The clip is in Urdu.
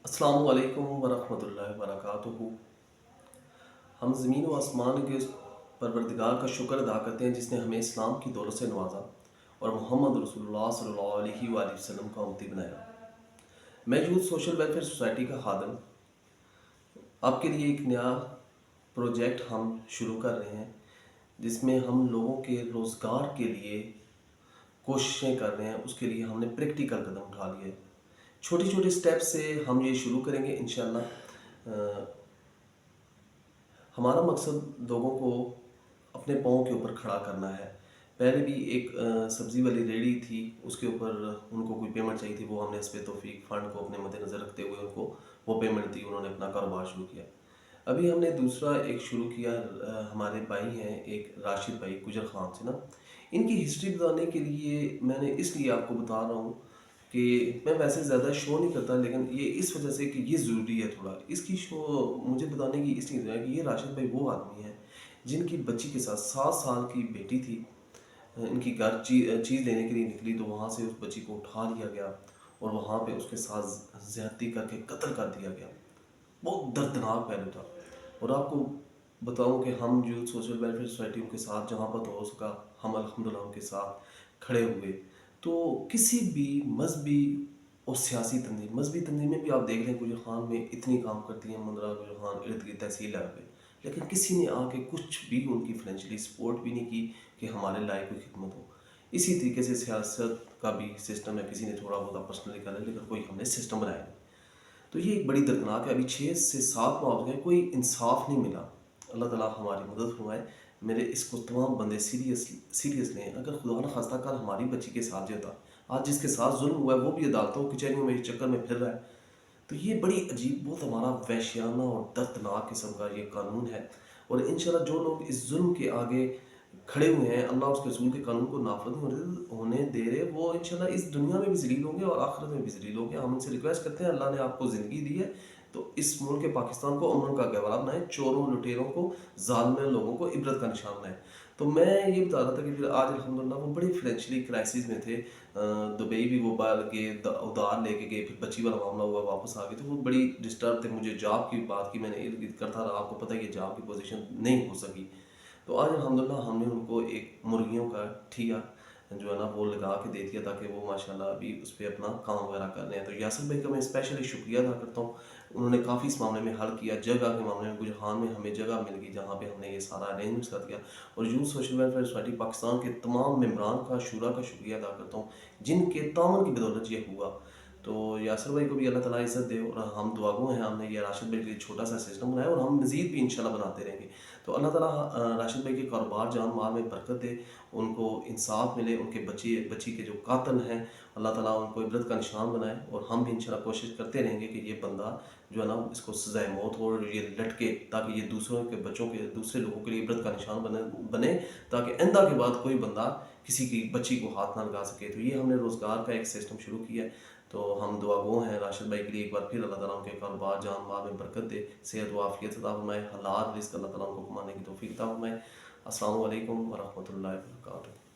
السلام علیکم ورحمۃ اللہ وبرکاتہ۔ ہم زمین و آسمان کے اس پروردگار کا شکر ادا کرتے ہیں جس نے ہمیں اسلام کی دولت سے نوازا اور محمد رسول اللہ صلی اللہ علیہ وآلہ وسلم کا امتی بنایا۔ میں یوتھ سوشل ویلفیئر سوسائٹی کا خادم آپ کے لیے ایک نیا پروجیکٹ ہم شروع کر رہے ہیں جس میں ہم لوگوں کے روزگار کے لیے کوششیں کر رہے ہیں۔ اس کے لیے ہم نے پریکٹیکل قدم اٹھا لیے۔ چھوٹی چھوٹی سٹیپ سے ہم یہ شروع کریں گے انشاءاللہ۔ ہمارا مقصد لوگوں کو اپنے پاؤں کے اوپر کھڑا کرنا ہے۔ پہلے بھی ایک سبزی والی ریڑھی تھی، اس کے اوپر ان کو کوئی پیمنٹ چاہیے تھی، وہ ہم نے اس پہ توفیق فنڈ کو اپنے مد نظر رکھتے ہوئے ان کو وہ پیمنٹ دی، انہوں نے اپنا کاروبار شروع کیا۔ ابھی ہم نے دوسرا ایک شروع کیا، ہمارے بھائی ہیں ایک راشد بھائی گجر خان سے نا، ان کی ہسٹری بتانے کے لیے میں نے اس لیے آپ کو بتا رہا ہوں کہ میں ویسے زیادہ شو نہیں کرتا، لیکن یہ اس وجہ سے کہ یہ ضروری ہے تھوڑا اس کی شو مجھے بتانے کی اس لیے ہے کہ یہ راشد بھائی وہ آدمی ہیں جن کی بچی کے ساتھ 7 سال کی بیٹی تھی، ان کی گھر چیز لینے کے لیے نکلی تو وہاں سے اس بچی کو اٹھا لیا گیا اور وہاں پہ اس کے ساتھ زیادتی کر کے قتل کر دیا گیا۔ بہت دردناک پہلو تھا، اور آپ کو بتاؤں کہ ہم جو سوشل ویلفیئر سوسائٹیوں کے ساتھ جہاں پر ہو سکا ہم الحمدللہ ان کے ساتھ کھڑے ہوئے۔ تو کسی بھی مذہبی اور سیاسی تنظیم، مذہبی تنظیمیں بھی آپ دیکھ لیں گجر خان میں اتنی کام کرتی ہیں، مندرہ گجر خان ارد گرد تحصیل لیول پہ، لیکن کسی نے آ کے کچھ بھی ان کی فائنینشلی سپورٹ بھی نہیں کی کہ ہمارے لائق کوئی خدمت ہو۔ اسی طریقے سے سیاست کا بھی سسٹم ہے، کسی نے تھوڑا بہت پرسنلی کرا لیکن کوئی ہم نے سسٹم بنایا نہیں۔ تو یہ ایک بڑی دردناک ہے۔ ابھی 6 سے 7 ماہ ہو گئے، کوئی انصاف نہیں ملا۔ اللہ تعالیٰ ہماری مدد فرمائے۔ میرے اس کو تمام بندے سیریس لیں۔ اگر خدا نخواستہ کل ہماری بچی کے ساتھ جو ہوتا، آج جس کے ساتھ ظلم ہوا ہے وہ بھی عدالتوں کچہریوں میں اس چکر میں پھر رہا ہے، تو یہ بڑی عجیب، بہت ہمارا وحشیانہ اور دردناک قسم کا یہ قانون ہے۔ اور انشاءاللہ جو لوگ اس ظلم کے آگے کھڑے ہوئے ہیں، اللہ اس کے رسول کے قانون کو نافذ ہونے دے رہے، وہ انشاءاللہ اس دنیا میں بھی ذلیل ہوں گے اور آخرت میں بھی ذلیل ہوں گے۔ ہم ان سے ریکویسٹ کرتے ہیں، اللہ نے آپ کو زندگی دی ہے تو اس ملک پاکستان کو امن کا گہوارہ بنائیں، چوروں لٹیروں کو، ظالم لوگوں کو عبرت کا نشان بنائیں۔ تو میں یہ بتا رہا تھا کہ پھر آج الحمدللہ وہ بڑے فائنینشلی کرائسس میں تھے، دبئی بھی وہ بال کے ادار لے کے گئے، پھر بچی والا معاملہ ہوا، واپس آ گئے، تو وہ بڑی ڈسٹرب تھے۔ مجھے جاب کی بات کی، میں نے ارد گرد کرتا رہا، آپ کو پتہ ہے کہ جاب کی پوزیشن نہیں ہو سکی۔ تو آج الحمدللہ ہم نے ان کو ایک مرغیوں کا ٹھیا جو ہے نا وہ لگا کے دے دیا تاکہ وہ ماشاءاللہ ابھی اس پہ اپنا کام وغیرہ کر رہے ہیں۔ تو یاسر بھائی کا میں اسپیشلی شکریہ ادا کرتا ہوں، انہوں نے کافی اس معاملے میں حل کیا۔ جگہ کے معاملے میں گجر خان میں ہمیں جگہ مل گئی جہاں پہ ہم نے یہ سارا ارینجمنٹ کر دیا۔ اور youth social welfare society Pakistan کے تمام ممبران کا، شورا کا شکریہ ادا کرتا ہوں جن کے تعاون کی بدولت یہ ہوا۔ تو یاسر بھائی کو بھی اللہ تعالیٰ عزت دے، اور ہم دعا گو ہیں، ہم نے یہ راشد بھائی کے لیے چھوٹا سا سسٹم بنایا اور ہم مزید بھی انشاءاللہ بناتے رہیں گے۔ تو اللہ تعالیٰ راشد بھائی کے کاروبار جان مال میں برکت دے، ان کو انصاف ملے، ان کے بچی کے جو قاتل ہیں اللہ تعالیٰ ان کو عبرت کا نشان بنائے، اور ہم بھی انشاءاللہ کوشش کرتے رہیں گے کہ یہ بندہ جو ہے نا اس کو سزائے موت ہو اور یہ لٹکے، تاکہ یہ دوسروں کے بچوں کے، دوسرے لوگوں کے لیے عبرت کا نشان بنے، تاکہ آئندہ کے بعد کوئی بندہ کسی کی بچی کو ہاتھ نہ لگا سکے۔ تو یہ ہم نے روزگار کا ایک سسٹم شروع کیا ہے۔ تو ہم دعا گو ہیں راشد بھائی کے لیے ایک بار پھر اللہ تعالیٰ ان کے کاروبار جان مال میں برکت دے، صحت و عافیت عطا فرمائے، حلال رزق اللہ تعالیٰ ان کو کمانے کی توفیق عطا فرمائے۔ السلام علیکم ورحمۃ اللہ وبرکاتہ۔